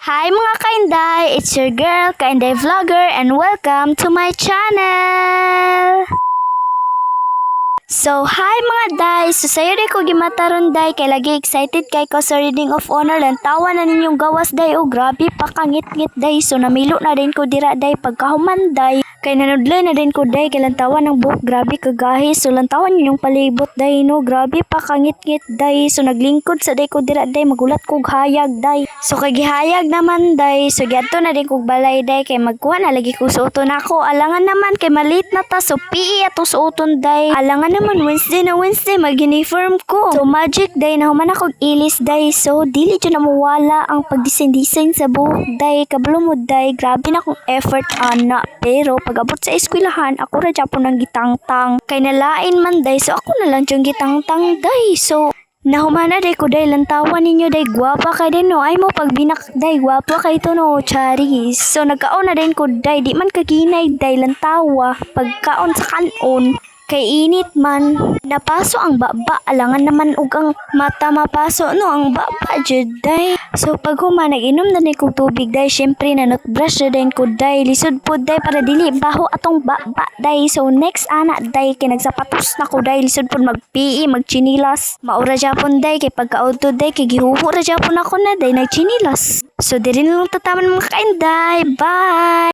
Hi mga kainday! It's your girl, Kainday Vlogger, and welcome to my channel! So, hi mga day! So, sayo day ko gimataron day, kay lagi excited kay ko sa reading of honor, lang tawa na ninyong gawas day, oh grabe pa kangit-ngit day. So, namilo na din ko dira day, pagkahuman day, kay nanudlay na din ko day, kay lantawan ng buhok, grabe kagahi. So, lantawan ninyong palibot day, no, grabe pa kangit-ngit day. So, naglingkod sa day ko dira day, magulat kog hayag day. So, kay gihayag naman day, so giadto na din kog balay day, kay magkuha na lagi ko suoton ako. Alangan naman kay malit na ta, so PE atong suoton day. Alangan naman Wednesday mag-uniform ko. So, magic day na human akong ilis day. So, dili dyan na mawala ang pag-design sa buhok day. Kabalo mo day, grabe na akong effort ana. Pero, pag abot sa eskwelahan, ako ra dyan po ng gitangtang. Kay nalain man day, so ako na lang dyan gitangtang day. So, nahumana day ko day, lantawan ninyo day, gwapa kay din no. Ay mo pagbinak day, gwapa kay to no, charis. So, nagkaon na din ko day, di man kaginay day, lantawa. Pagkaon sa kanon, kay init man, napaso ang baba, alangan naman ug ang mata mapaso no, ang baba jud day. So pag huma nag-inom na din kog tubig day, syempre nanot brush na din ko day, lisod po day para dili baho atong baba day. So next ana day, kay nagsapatos na ko day, lisod po mag-PE, magchinilas. Maura japon day, kay pagka-auto day, kay gihuhu ra japon ako na day, nagchinilas. So diri na lang tataman mga kainday, bye!